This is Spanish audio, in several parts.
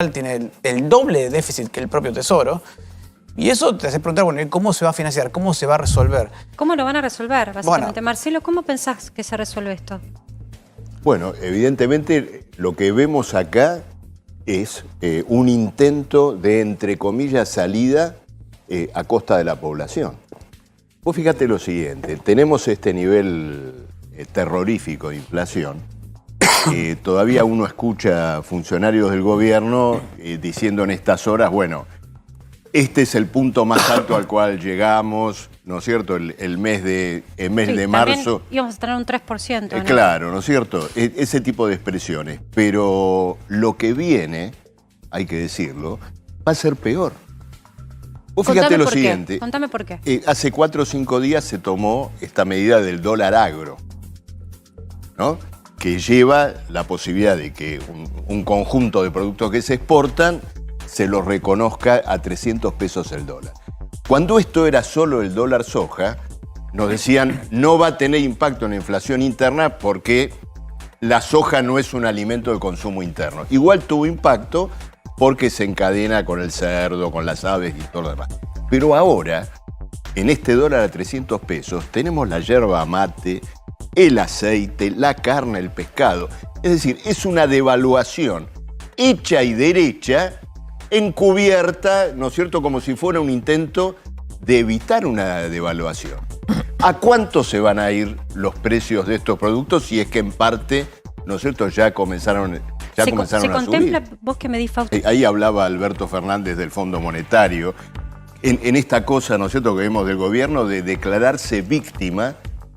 tiene el doble de déficit que el propio Tesoro. Y eso te hace preguntar, bueno, ¿cómo se va a financiar? ¿Cómo se va a resolver? ¿Cómo lo van a resolver, básicamente? Bueno, Marcelo, ¿cómo pensás que se resuelve esto? Bueno, evidentemente lo que vemos acá es un intento de, entre comillas, salida a costa de la población. Vos fíjate lo siguiente, tenemos este nivel terrorífico de inflación. Todavía uno escucha funcionarios del gobierno diciendo en estas horas, bueno, este es el punto más alto al cual llegamos, ¿no es cierto? El mes de marzo. Íbamos a tener un 3%, ¿no? Claro, ¿no es cierto? Ese tipo de expresiones. Pero lo que viene, hay que decirlo, va a ser peor. Vos fíjate lo siguiente. Contame por qué. Hace 4 o 5 días se tomó esta medida del dólar agro, ¿no? Que lleva la posibilidad de que un conjunto de productos que se exportan se los reconozca a 300 pesos el dólar. Cuando esto era solo el dólar soja, nos decían no va a tener impacto en la inflación interna porque la soja no es un alimento de consumo interno. Igual tuvo impacto porque se encadena con el cerdo, con las aves y todo lo demás. Pero ahora, en este dólar a 300 pesos, tenemos la yerba mate, el aceite, la carne, el pescado. Es decir, es una devaluación hecha y derecha, encubierta, ¿no es cierto?, como si fuera un intento de evitar una devaluación. ¿A cuánto se van a ir los precios de estos productos si es que en parte, ¿no es cierto?, ya comenzaron a subir? ¿Se contempla, vos que me difaste? Ahí hablaba Alberto Fernández del Fondo Monetario, en esta cosa, ¿no es cierto?, que vemos del gobierno de declararse víctima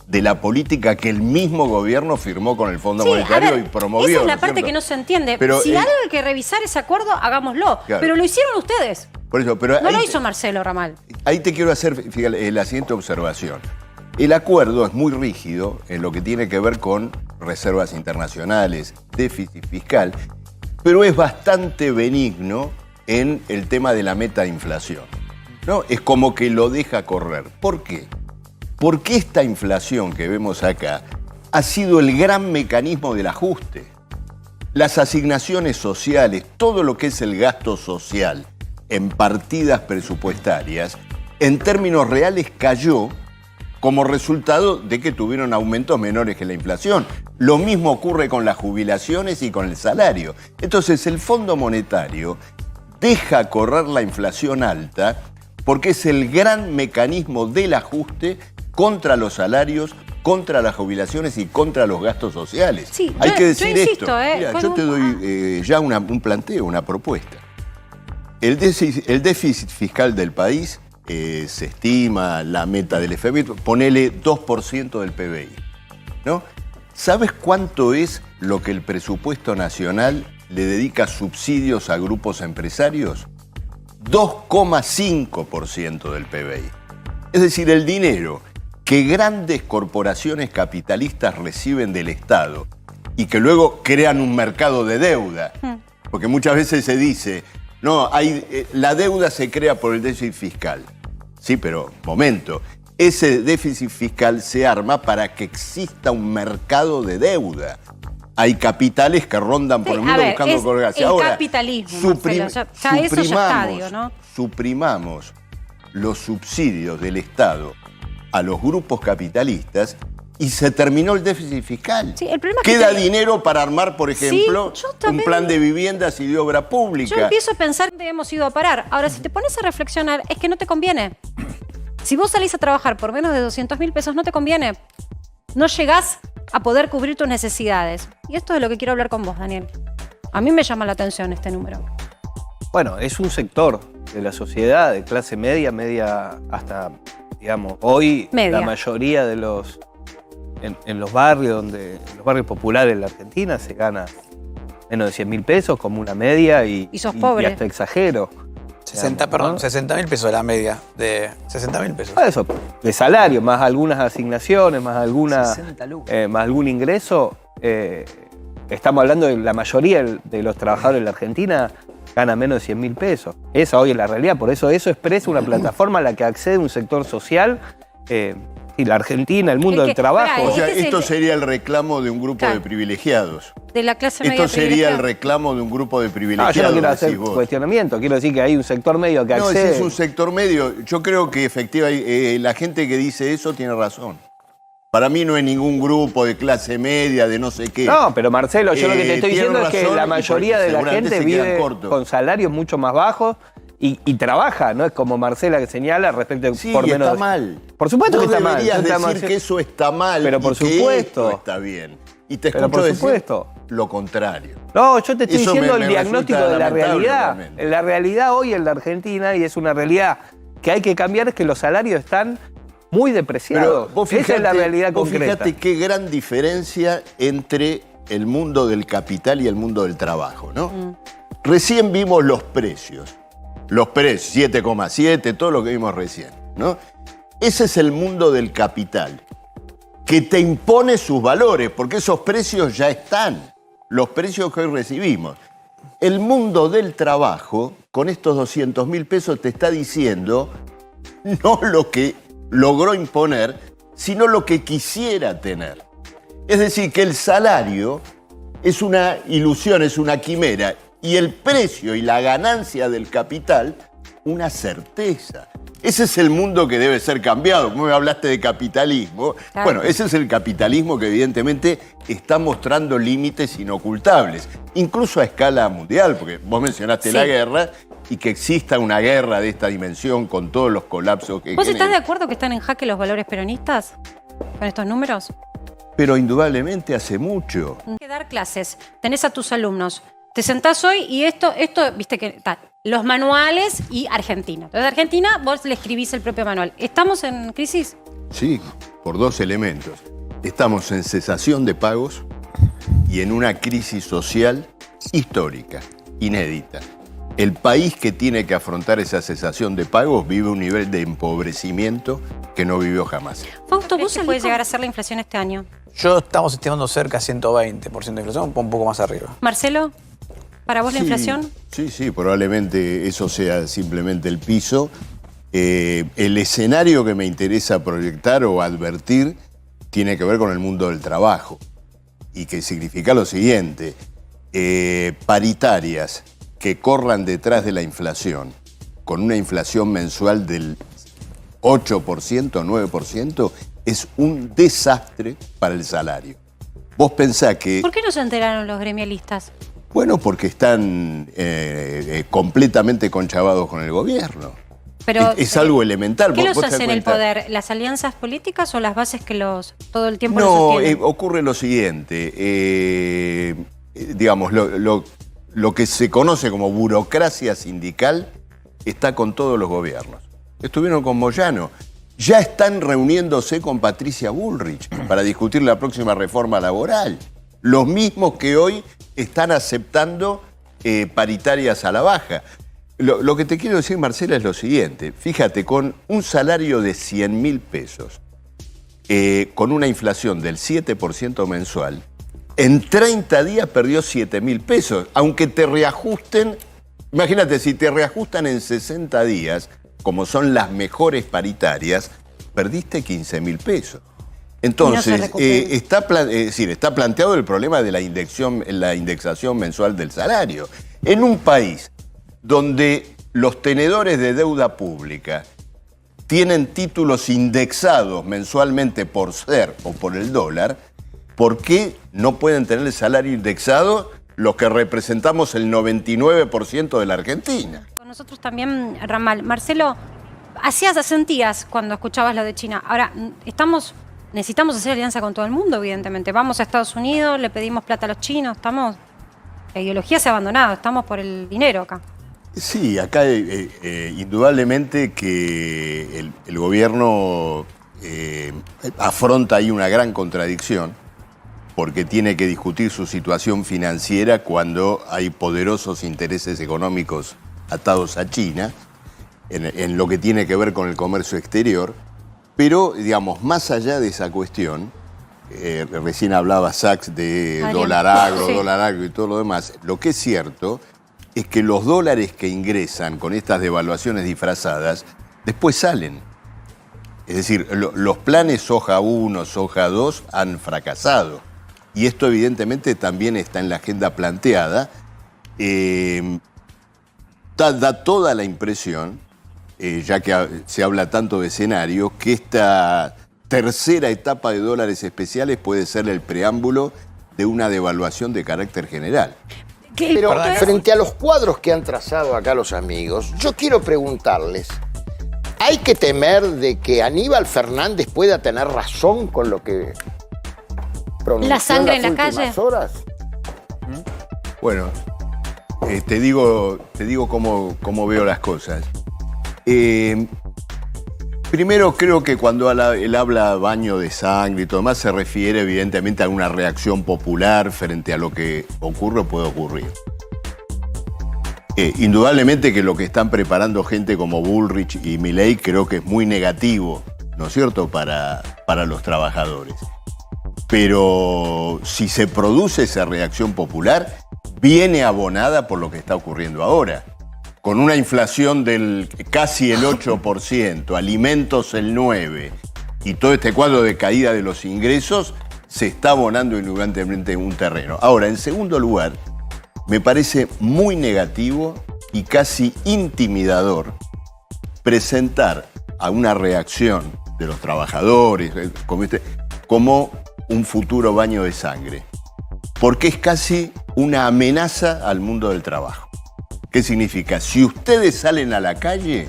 de la política que el mismo gobierno firmó con el Fondo Monetario y promovió. Esa es la ¿no parte cierto? que no se entiende. Pero, si algo hay que revisar ese acuerdo, hagámoslo. Claro. Pero lo hicieron ustedes. Por eso, pero No lo hizo Marcelo Ramal. Ahí te quiero hacer, fíjate, la siguiente observación. El acuerdo es muy rígido en lo que tiene que ver con reservas internacionales, déficit fiscal, pero es bastante benigno en el tema de la meta de inflación, ¿no? Es como que lo deja correr. ¿Por qué? Porque esta inflación que vemos acá ha sido el gran mecanismo del ajuste. Las asignaciones sociales, todo lo que es el gasto social en partidas presupuestarias, en términos reales cayó como resultado de que tuvieron aumentos menores que la inflación. Lo mismo ocurre con las jubilaciones y con el salario. Entonces el Fondo Monetario deja correr la inflación alta porque es el gran mecanismo del ajuste contra los salarios, contra las jubilaciones y contra los gastos sociales. Sí, hay que decir yo insisto, esto. Mira, yo te doy ya un planteo, una propuesta. El déficit fiscal del país se estima, la meta del FMI, ponele 2% del PBI, ¿no? ¿Sabes cuánto es lo que el presupuesto nacional le dedica subsidios a grupos empresarios? 2,5% del PBI. Es decir, el dinero que grandes corporaciones capitalistas reciben del Estado y que luego crean un mercado de deuda. Porque muchas veces se dice, no, la deuda se crea por el déficit fiscal. Sí, pero, momento, ese déficit fiscal se arma para que exista un mercado de deuda. Hay capitales que rondan por el mundo buscando colgarse. Ahora, capitalismo, suprimamos los subsidios del Estado a los grupos capitalistas y se terminó el déficit fiscal. Sí, el problema es Queda dinero para armar, por ejemplo, un plan de viviendas y de obra pública. Yo empiezo a pensar que hemos ido a parar. Ahora, si te pones a reflexionar, es que no te conviene. Si vos salís a trabajar por menos de 200.000 pesos, no te conviene. No llegás a poder cubrir tus necesidades. Y esto es de lo que quiero hablar con vos, Daniel. A mí me llama la atención este número. Bueno, es un sector de la sociedad, de clase media, hasta, digamos, hoy la mayoría de los... En los barrios, en los barrios populares de la Argentina se gana menos de 100.000 pesos como una media y sos pobre. Y hasta exagero. 60.000 pesos la media, de 60.000 pesos. Eso, de salario, más algunas asignaciones, más algún ingreso. Estamos hablando de la mayoría de los trabajadores de la Argentina gana menos de 100.000 pesos. Esa hoy es la realidad, por eso expresa una plataforma a la que accede un sector social. Y la Argentina, el mundo del trabajo. O sea, esto sería el reclamo de un grupo de privilegiados. de la clase media Esto sería privilegiada. el reclamo de un grupo de No, privilegiados. yo no quiero hacer decís vos. cuestionamiento, quiero decir que hay un sector medio que No, accede. ese es un sector medio. Yo creo que efectivamente la gente que dice eso tiene razón. Para mí no hay ningún grupo de clase media, de no sé qué. No, pero Marcelo, yo lo que te estoy tienen diciendo es que razón la y mayoría de la seguramente gente se quedan vive cortos. con salarios mucho más bajos y trabaja, no es como Marcela que señala respecto de Sí, por y menos. está mal. Por supuesto Vos que está mal. deberías Yo te amo decir que eso está mal Pero por y que supuesto. esto está bien. Y te Pero escucho por decir supuesto. lo contrario. No, yo te estoy Eso diciendo me el diagnóstico resulta de la lamentable realidad. realmente. La realidad hoy en la Argentina, y es una realidad que hay que cambiar, es que los salarios están muy depreciados. vos Esa es la realidad vos concreta. fíjate qué gran diferencia entre el mundo del capital y el mundo del trabajo, ¿no? Recién vimos los precios. Los precios, 7,7, todo lo que vimos recién, ¿no? Ese es el mundo del capital, que te impone sus valores, porque esos precios ya están, los precios que hoy recibimos. El mundo del trabajo, con estos 200.000 pesos, te está diciendo no lo que logró imponer, sino lo que quisiera tener. Es decir, que el salario es una ilusión, es una quimera, y el precio y la ganancia del capital, una certeza. Ese es el mundo que debe ser cambiado. Como me hablaste de capitalismo. Claro. Bueno, ese es el capitalismo que evidentemente está mostrando límites inocultables, incluso a escala mundial, porque vos mencionaste Sí. la guerra, y que exista una guerra de esta dimensión con todos los colapsos que ¿Vos estás de genera. acuerdo que están en jaque los valores peronistas con estos números? Pero indudablemente hace mucho. Hay que dar clases, tenés a tus alumnos, te sentás hoy y esto viste que está, los manuales y Argentina. Entonces, Argentina, vos le escribís el propio manual. ¿Estamos en crisis? Sí, por dos elementos. Estamos en cesación de pagos y en una crisis social histórica, inédita. El país que tiene que afrontar esa cesación de pagos vive un nivel de empobrecimiento que no vivió jamás. Fausto, ¿Vos ¿vos puede puede llegar llegar a ser la inflación este año? Estamos estimando cerca de 120% de inflación, un poco más arriba. Marcelo, ¿para vos la Sí, inflación? Sí, probablemente eso sea simplemente el piso. El escenario que me interesa proyectar o advertir tiene que ver con el mundo del trabajo y que significa lo siguiente, paritarias que corran detrás de la inflación, con una inflación mensual del 8%, 9%, es un desastre para el salario. Vos pensás que... ¿Por qué no se enteraron los gremialistas? Bueno, porque están completamente conchavados con el gobierno. Pero, es algo elemental. ¿Qué Vos los te das hace en el cuenta. poder? ¿Las alianzas políticas o las bases que todo el tiempo No, los sostienen? ocurre lo siguiente. Digamos, lo que se conoce como burocracia sindical está con todos los gobiernos. Estuvieron con Moyano. Ya están reuniéndose con Patricia Bullrich para discutir la próxima reforma laboral. Los mismos que hoy están aceptando paritarias a la baja. Lo que te quiero decir, Marcela, es lo siguiente. Fíjate, con un salario de 100.000 pesos, con una inflación del 7% mensual, en 30 días perdió 7.000 pesos. Aunque te reajusten, imagínate, si te reajustan en 60 días, como son las mejores paritarias, perdiste 15.000 pesos. Entonces, está planteado el problema de la indexación mensual del salario. En un país donde los tenedores de deuda pública tienen títulos indexados mensualmente por SER o por el dólar, ¿por qué no pueden tener el salario indexado los que representamos el 99% de la Argentina? Con nosotros también, Ramal. Marcelo, sentías cuando escuchabas lo de China. Ahora, necesitamos hacer alianza con todo el mundo, evidentemente. Vamos a Estados Unidos, le pedimos plata a los chinos, la ideología se ha abandonado, estamos por el dinero acá. Sí, acá indudablemente que el gobierno afronta ahí una gran contradicción porque tiene que discutir su situación financiera cuando hay poderosos intereses económicos atados a China en lo que tiene que ver con el comercio exterior, pero digamos, más allá de esa cuestión, recién hablaba Sachs de Adrián. dólar agro, Sí. dólar agro y todo lo demás, lo que es cierto es que los dólares que ingresan con estas devaluaciones disfrazadas después salen. Es decir, los planes soja 1, soja 2 han fracasado. y esto evidentemente también está en la agenda planteada, da toda la impresión, ya que se habla tanto de escenarios, que esta tercera etapa de dólares especiales puede ser el preámbulo de una devaluación de carácter general. Pero frente a los cuadros que han trazado acá los amigos, yo quiero preguntarles, ¿hay que temer de que Aníbal Fernández pueda tener razón con lo que pronunció la sangre en la últimas calle horas? Bueno, te digo cómo veo las cosas. Primero, creo que cuando él habla baño de sangre y todo más, se refiere evidentemente a una reacción popular frente a lo que ocurre o puede ocurrir. Indudablemente que lo que están preparando gente como Bullrich y Milei creo que es muy negativo, ¿no es cierto?, para los trabajadores. Pero si se produce esa reacción popular, viene abonada por lo que está ocurriendo ahora. Con una inflación del casi el 8%, alimentos el 9%, y todo este cuadro de caída de los ingresos, se está abonando indudablemente en un terreno. Ahora, en segundo lugar, me parece muy negativo y casi intimidador presentar a una reacción de los trabajadores como un futuro baño de sangre, porque es casi una amenaza al mundo del trabajo. ¿Qué significa? Si ustedes salen a la calle,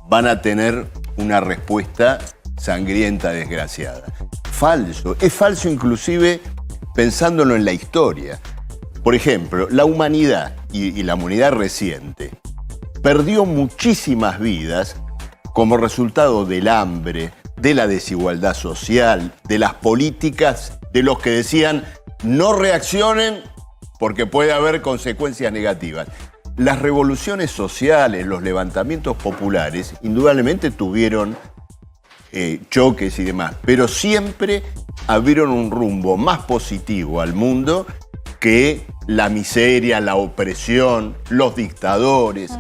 van a tener una respuesta sangrienta, desgraciada. Falso. Es falso inclusive pensándolo en la historia. Por ejemplo, la humanidad y la humanidad reciente perdió muchísimas vidas como resultado del hambre, de la desigualdad social, de las políticas de los que decían no reaccionen porque puede haber consecuencias negativas. Las revoluciones sociales, los levantamientos populares, indudablemente tuvieron choques y demás, pero siempre abrieron un rumbo más positivo al mundo que la miseria, la opresión, los dictadores.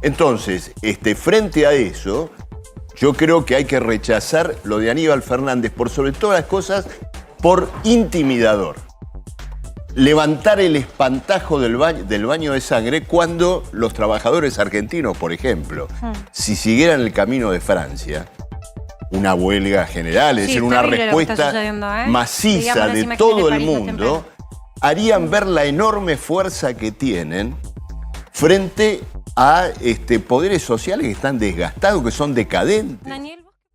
Entonces, frente a eso, yo creo que hay que rechazar lo de Aníbal Fernández por sobre todas las cosas, por intimidador. Levantar el espantajo del baño de sangre cuando los trabajadores argentinos, por ejemplo, si siguieran el camino de Francia, una huelga general, es decir, una respuesta maciza de todo el mundo, harían ver la enorme fuerza que tienen frente a poderes sociales que están desgastados, que son decadentes.